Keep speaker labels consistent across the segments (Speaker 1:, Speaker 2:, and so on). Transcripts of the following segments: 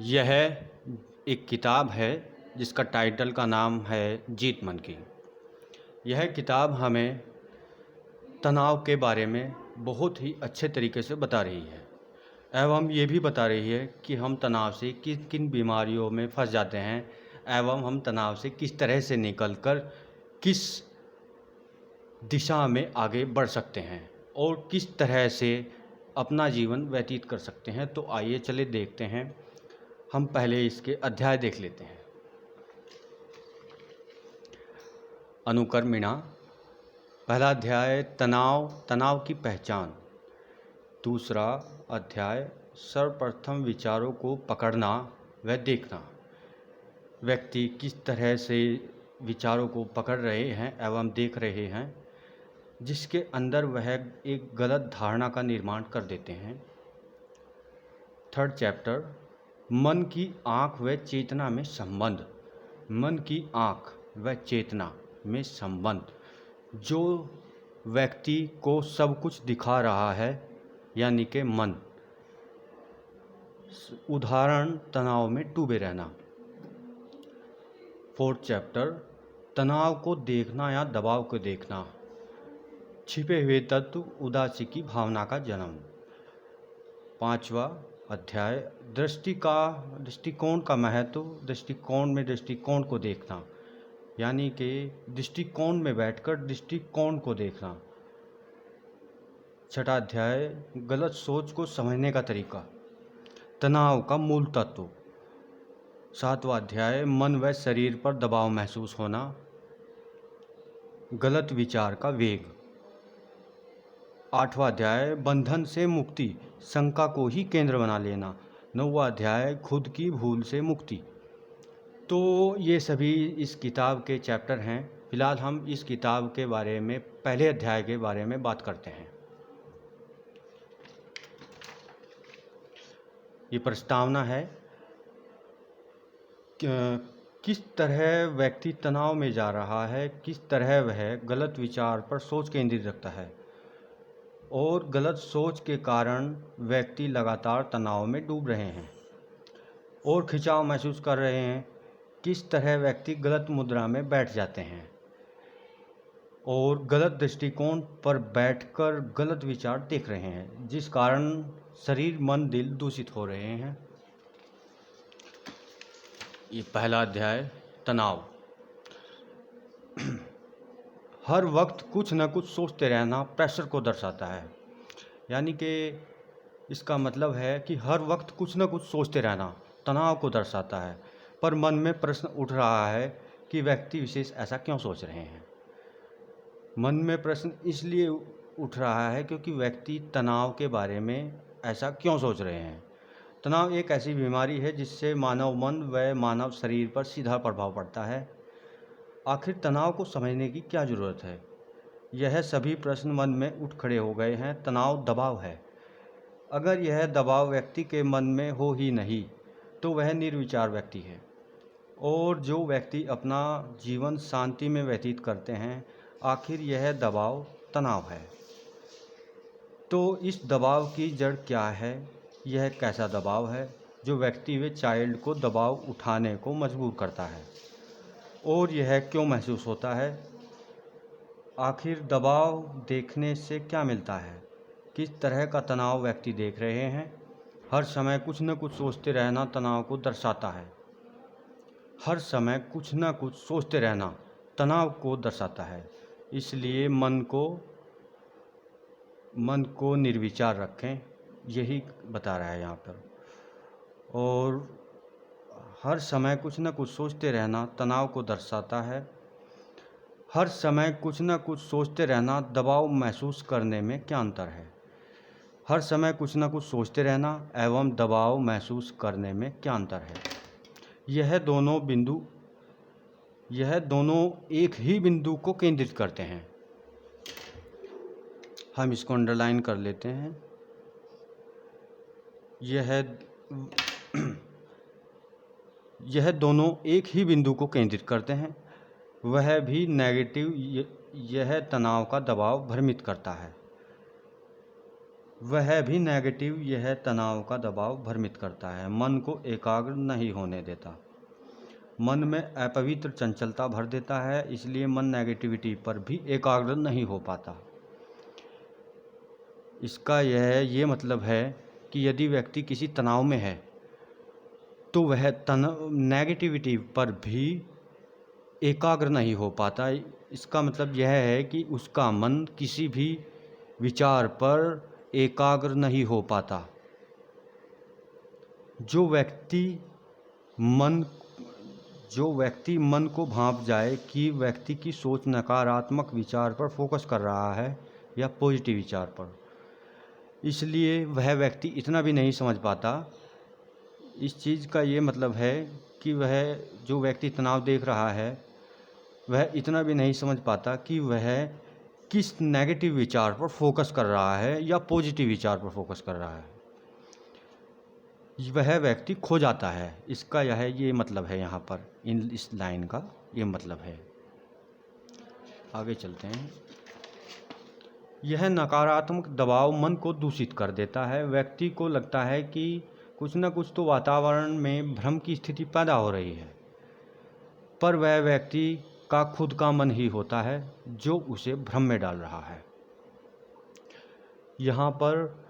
Speaker 1: यह एक किताब है जिसका टाइटल का नाम है जीत मन की। यह किताब हमें तनाव के बारे में बहुत ही अच्छे तरीके से बता रही है एवं ये भी बता रही है कि हम तनाव से किन किन बीमारियों में फंस जाते हैं एवं हम तनाव से किस तरह से निकलकर किस दिशा में आगे बढ़ सकते हैं और किस तरह से अपना जीवन व्यतीत कर सकते हैं। तो आइए चले देखते हैं। हम पहले इसके अध्याय देख लेते हैं। अनुकर्मिणा। पहला अध्याय तनाव की पहचान। दूसरा अध्याय सर्वप्रथम विचारों को पकड़ना व देखना। व्यक्ति किस तरह से विचारों को पकड़ रहे हैं एवं देख रहे हैं जिसके अंदर वह एक गलत धारणा का निर्माण कर देते हैं। थर्ड चैप्टर मन की आँख व चेतना में संबंध। मन की आँख व चेतना में संबंध। जो व्यक्ति को सब कुछ दिखा रहा है यानी कि मन। उदाहरण तनाव में डूबे रहना। फोर्थ चैप्टर तनाव को देखना या दबाव को देखना। छिपे हुए तत्व उदासी की भावना का जन्म। पांचवा अध्याय दृष्टिकोण का महत्व। दृष्टिकोण में दृष्टिकोण को देखना यानी कि दृष्टिकोण में बैठकर दृष्टिकोण को देखना। छठा अध्याय गलत सोच को समझने का तरीका। तनाव का मूल तत्व। सातवां अध्याय मन व शरीर पर दबाव महसूस होना। गलत विचार का वेग। आठवां अध्याय बंधन से मुक्ति। शंका को ही केंद्र बना लेना। नौवां अध्याय खुद की भूल से मुक्ति। तो ये सभी इस किताब के चैप्टर हैं। फिलहाल हम इस किताब के बारे में पहले अध्याय के बारे में बात करते हैं। ये प्रस्तावना है किस तरह व्यक्ति तनाव में जा रहा है, किस तरह वह गलत विचार पर सोच केंद्रित रखता है और गलत सोच के कारण व्यक्ति लगातार तनाव में डूब रहे हैं और खिंचाव महसूस कर रहे हैं। किस तरह व्यक्ति गलत मुद्रा में बैठ जाते हैं और गलत दृष्टिकोण पर बैठकर गलत विचार देख रहे हैं जिस कारण शरीर मन दिल दूषित हो रहे हैं। ये पहला अध्याय तनाव। हर वक्त कुछ न कुछ सोचते रहना प्रेशर को दर्शाता है। यानी कि इसका मतलब है कि हर वक्त कुछ न कुछ सोचते रहना तनाव को दर्शाता है। पर मन में प्रश्न उठ रहा है कि व्यक्ति विशेष ऐसा क्यों सोच रहे हैं। मन में प्रश्न इसलिए उठ रहा है क्योंकि व्यक्ति तनाव के बारे में ऐसा क्यों सोच रहे हैं। तनाव एक ऐसी बीमारी है जिससे मानव मन व मानव शरीर पर सीधा प्रभाव पड़ता है। आखिर तनाव को समझने की क्या ज़रूरत है। यह सभी प्रश्न मन में उठ खड़े हो गए हैं। तनाव दबाव है। अगर यह दबाव व्यक्ति के मन में हो ही नहीं तो वह निर्विचार व्यक्ति है और जो व्यक्ति अपना जीवन शांति में व्यतीत करते हैं आखिर यह दबाव तनाव है। तो इस दबाव की जड़ क्या है। यह कैसा दबाव है जो व्यक्ति व चाइल्ड को दबाव उठाने को मजबूर करता है और यह क्यों महसूस होता है। आखिर दबाव देखने से क्या मिलता है। किस तरह का तनाव व्यक्ति देख रहे हैं। हर समय कुछ न कुछ सोचते रहना तनाव को दर्शाता है। हर समय कुछ न कुछ सोचते रहना तनाव को दर्शाता है। इसलिए मन को निर्विचार रखें, यही बता रहा है यहाँ पर। और हर समय कुछ न कुछ सोचते रहना तनाव को दर्शाता है। हर समय कुछ न कुछ सोचते रहना दबाव महसूस करने में क्या अंतर है। हर समय कुछ न कुछ सोचते रहना एवं दबाव महसूस करने में क्या अंतर है। यह दोनों एक ही बिंदु को केंद्रित करते हैं। हम इसको अंडरलाइन कर लेते हैं। यह दोनों एक ही बिंदु को केंद्रित करते हैं, वह भी नेगेटिव। यह तनाव का दबाव भ्रमित करता है। वह भी नेगेटिव यह तनाव का दबाव भ्रमित करता है, मन को एकाग्र नहीं होने देता, मन में अपवित्र चंचलता भर देता है, इसलिए मन नेगेटिविटी पर भी एकाग्र नहीं हो पाता। इसका ये मतलब है कि यदि व्यक्ति किसी तनाव में है तो वह नेगेटिविटी पर भी एकाग्र नहीं हो पाता। इसका मतलब यह है कि उसका मन किसी भी विचार पर एकाग्र नहीं हो पाता। जो व्यक्ति मन को भांप जाए कि व्यक्ति की सोच नकारात्मक विचार पर फोकस कर रहा है या पॉजिटिव विचार पर, इसलिए वह व्यक्ति इतना भी नहीं समझ पाता। इस चीज़ का ये मतलब है कि वह जो व्यक्ति तनाव देख रहा है वह इतना भी नहीं समझ पाता कि वह किस नेगेटिव विचार पर फोकस कर रहा है या पॉजिटिव विचार पर फोकस कर रहा है। वह व्यक्ति खो जाता है। इसका ये मतलब है, यहाँ पर इस लाइन का ये मतलब है। आगे चलते हैं। यह नकारात्मक दबाव मन को दूषित कर देता है। व्यक्ति को लगता है कि कुछ न कुछ तो वातावरण में भ्रम की स्थिति पैदा हो रही है, पर वह व्यक्ति का खुद का मन ही होता है जो उसे भ्रम में डाल रहा है। यहाँ पर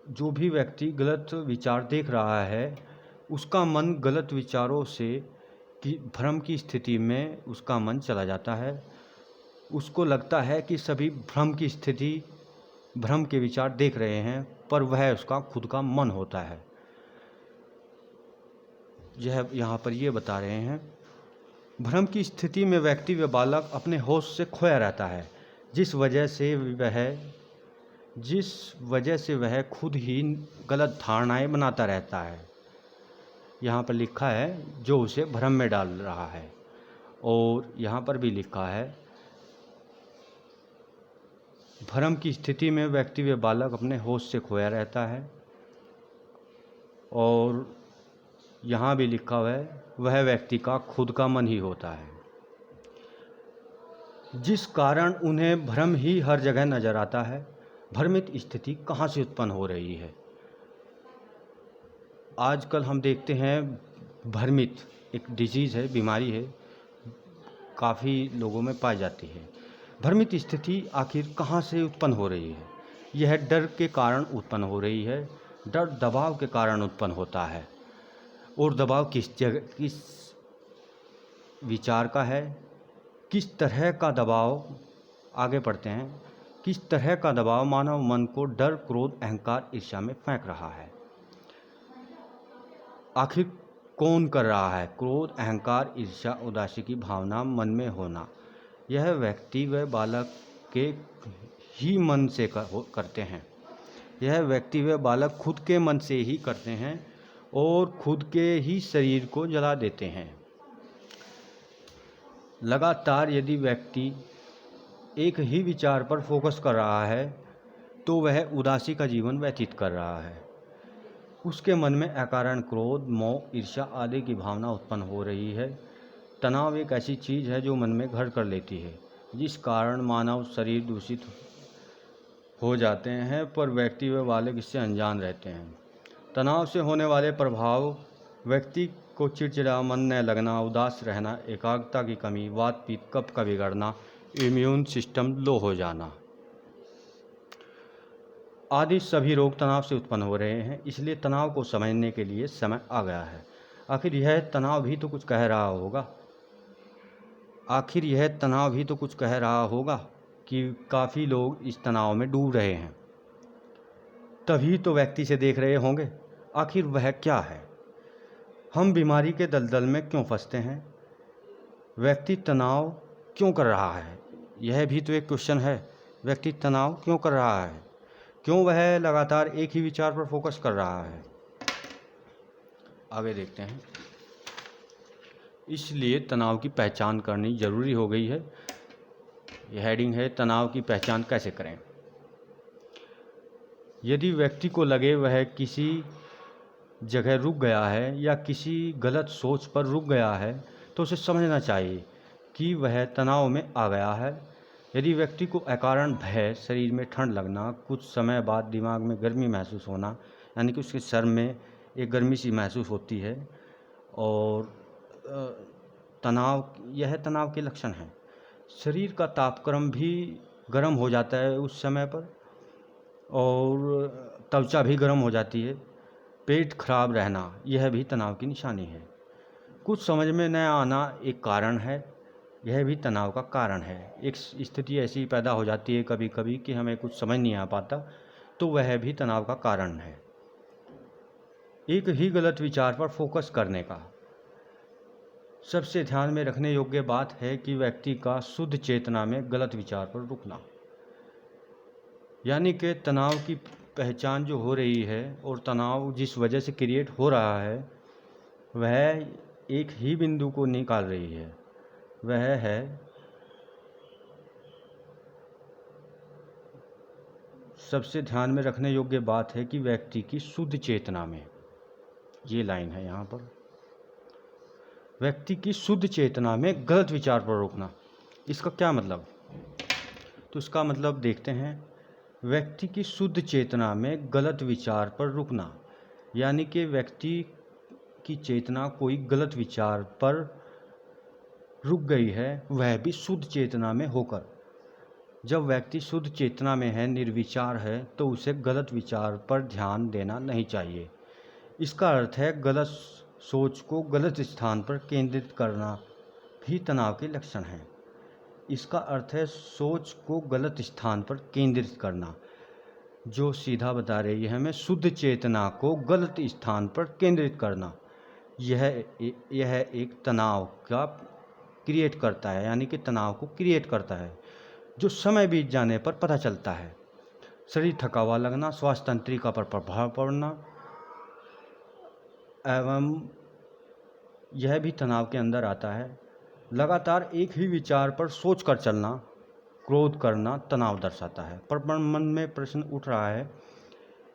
Speaker 1: जो भी व्यक्ति गलत विचार देख रहा है उसका मन गलत विचारों से भ्रम की स्थिति में उसका मन चला जाता है। उसको लगता है कि सभी भ्रम के विचार देख रहे हैं, पर वह उसका खुद का मन होता है। यह यहाँ पर ये बता रहे हैं, भ्रम की स्थिति में व्यक्ति व बालक अपने होश से खोया रहता है, जिस वजह से वह खुद ही गलत धारणाएं बनाता रहता है। यहाँ पर लिखा है जो उसे भ्रम में डाल रहा है, और यहाँ पर भी लिखा है भ्रम की स्थिति में व्यक्ति व बालक अपने होश से खोया रहता है, और यहाँ भी लिखा हुआ है वह व्यक्ति का खुद का मन ही होता है, जिस कारण उन्हें भ्रम ही हर जगह नजर आता है। भ्रमित स्थिति कहाँ से उत्पन्न हो रही है? आजकल हम देखते हैं भ्रमित एक डिजीज़ है, बीमारी है, काफ़ी लोगों में पाई जाती है। भ्रमित स्थिति आखिर कहाँ से उत्पन्न हो रही है? यह डर के कारण उत्पन्न हो रही है। डर दबाव के कारण उत्पन्न होता है, और दबाव किस विचार का है, किस तरह का दबाव, आगे पढ़ते हैं, किस तरह का दबाव मानव मन को डर, क्रोध, अहंकार, ईर्ष्या में फेंक रहा है। आखिर कौन कर रहा है? क्रोध, अहंकार, ईर्ष्या, उदासी की भावना मन में होना यह व्यक्ति व बालक के ही मन से करते हैं। यह व्यक्ति व बालक खुद के मन से ही करते हैं और खुद के ही शरीर को जला देते हैं। लगातार यदि व्यक्ति एक ही विचार पर फोकस कर रहा है तो वह उदासी का जीवन व्यतीत कर रहा है। उसके मन में अकारण क्रोध, मोह, ईर्ष्या आदि की भावना उत्पन्न हो रही है। तनाव एक ऐसी चीज़ है जो मन में घर कर लेती है, जिस कारण मानव शरीर दूषित हो जाते हैं, पर व्यक्ति व बालक इससे अनजान रहते हैं। तनाव से होने वाले प्रभाव व्यक्ति को चिड़चिड़ा, मन न लगना, उदास रहना, एकाग्रता की कमी, वात पित्त, कफ का बिगड़ना, इम्यून सिस्टम लो हो जाना आदि सभी रोग तनाव से उत्पन्न हो रहे हैं। इसलिए तनाव को समझने के लिए समय आ गया है। आखिर यह तनाव भी तो कुछ कह रहा होगा कि काफ़ी लोग इस तनाव में डूब रहे हैं, तभी तो व्यक्ति से देख रहे होंगे। आखिर वह क्या है? हम बीमारी के दलदल में क्यों फंसते हैं? व्यक्ति तनाव क्यों कर रहा है? यह भी तो एक क्वेश्चन है। व्यक्ति तनाव क्यों कर रहा है? क्यों वह लगातार एक ही विचार पर फोकस कर रहा है? आगे देखते हैं। इसलिए तनाव की पहचान करनी जरूरी हो गई है। यह हेडिंग है, तनाव की पहचान कैसे करें। यदि व्यक्ति को लगे वह किसी जगह रुक गया है या किसी गलत सोच पर रुक गया है तो उसे समझना चाहिए कि वह तनाव में आ गया है। यदि व्यक्ति को अकारण भय, शरीर में ठंड लगना, कुछ समय बाद दिमाग में गर्मी महसूस होना, यानी कि उसके सर में एक गर्मी सी महसूस होती है, और तनाव, यह तनाव के लक्षण हैं। शरीर का तापक्रम भी गर्म हो जाता है उस समय पर, और त्वचा भी गर्म हो जाती है। पेट खराब रहना, यह भी तनाव की निशानी है। कुछ समझ में न आना एक कारण है, यह भी तनाव का कारण है। एक स्थिति ऐसी पैदा हो जाती है कभी कभी कि हमें कुछ समझ नहीं आ पाता, तो वह भी तनाव का कारण है। एक ही गलत विचार पर फोकस करने का सबसे ध्यान में रखने योग्य बात है कि व्यक्ति का शुद्ध चेतना में गलत विचार पर रुकना, यानी कि तनाव की पहचान जो हो रही है और तनाव जिस वजह से क्रिएट हो रहा है, वह एक ही बिंदु को निकाल रही है। वह है सबसे ध्यान में रखने योग्य बात है कि व्यक्ति की शुद्ध चेतना में, ये लाइन है यहाँ पर, व्यक्ति की शुद्ध चेतना में गलत विचार पर रोकना। इसका क्या मतलब? तो इसका मतलब देखते हैं। व्यक्ति की शुद्ध चेतना में गलत विचार पर रुकना, यानी कि व्यक्ति की चेतना कोई गलत विचार पर रुक गई है, वह भी शुद्ध चेतना में होकर। जब व्यक्ति शुद्ध चेतना में है, निर्विचार है, तो उसे गलत विचार पर ध्यान देना नहीं चाहिए। इसका अर्थ है गलत सोच को गलत स्थान पर केंद्रित करना भी तनाव के लक्षण है। इसका अर्थ है सोच को गलत स्थान पर केंद्रित करना, जो सीधा बता रही है हमें शुद्ध चेतना को गलत स्थान पर केंद्रित करना। यह एक तनाव का क्रिएट करता है, यानी कि तनाव को क्रिएट करता है, जो समय बीत जाने पर पता चलता है। शरीर थका हुआ लगना, स्वास्थ्य तंत्रिका पर प्रभाव पड़ना, एवं यह भी तनाव के अंदर आता है। लगातार एक ही विचार पर सोच कर चलना, क्रोध करना तनाव दर्शाता है। पर मन में प्रश्न उठ रहा है,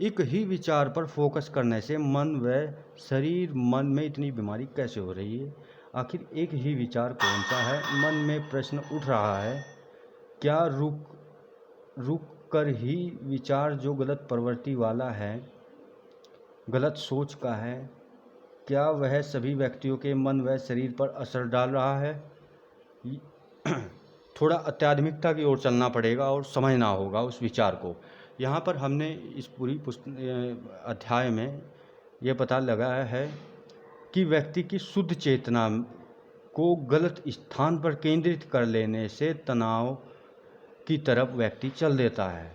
Speaker 1: एक ही विचार पर फोकस करने से मन व शरीर, मन में इतनी बीमारी कैसे हो रही है? आखिर एक ही विचार कौन सा है? मन में प्रश्न उठ रहा है। क्या रुक कर ही विचार जो गलत प्रवृत्ति वाला है, गलत सोच का है, क्या वह सभी व्यक्तियों के मन व शरीर पर असर डाल रहा है? थोड़ा आध्यात्मिकता की ओर चलना पड़ेगा और समझना होगा उस विचार को। यहाँ पर हमने इस पूरी अध्याय में ये पता लगाया है कि व्यक्ति की शुद्ध चेतना को गलत स्थान पर केंद्रित कर लेने से तनाव की तरफ व्यक्ति चल देता है।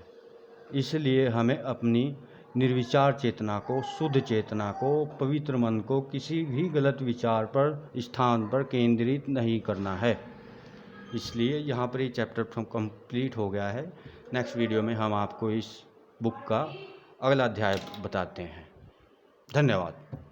Speaker 1: इसलिए हमें अपनी निर्विचार चेतना को, शुद्ध चेतना को, पवित्र मन को किसी भी गलत विचार पर, स्थान पर केंद्रित नहीं करना है। इसलिए यहाँ पर ये चैप्टर कंप्लीट हो गया है। नेक्स्ट वीडियो में हम आपको इस बुक का अगला अध्याय बताते हैं। धन्यवाद।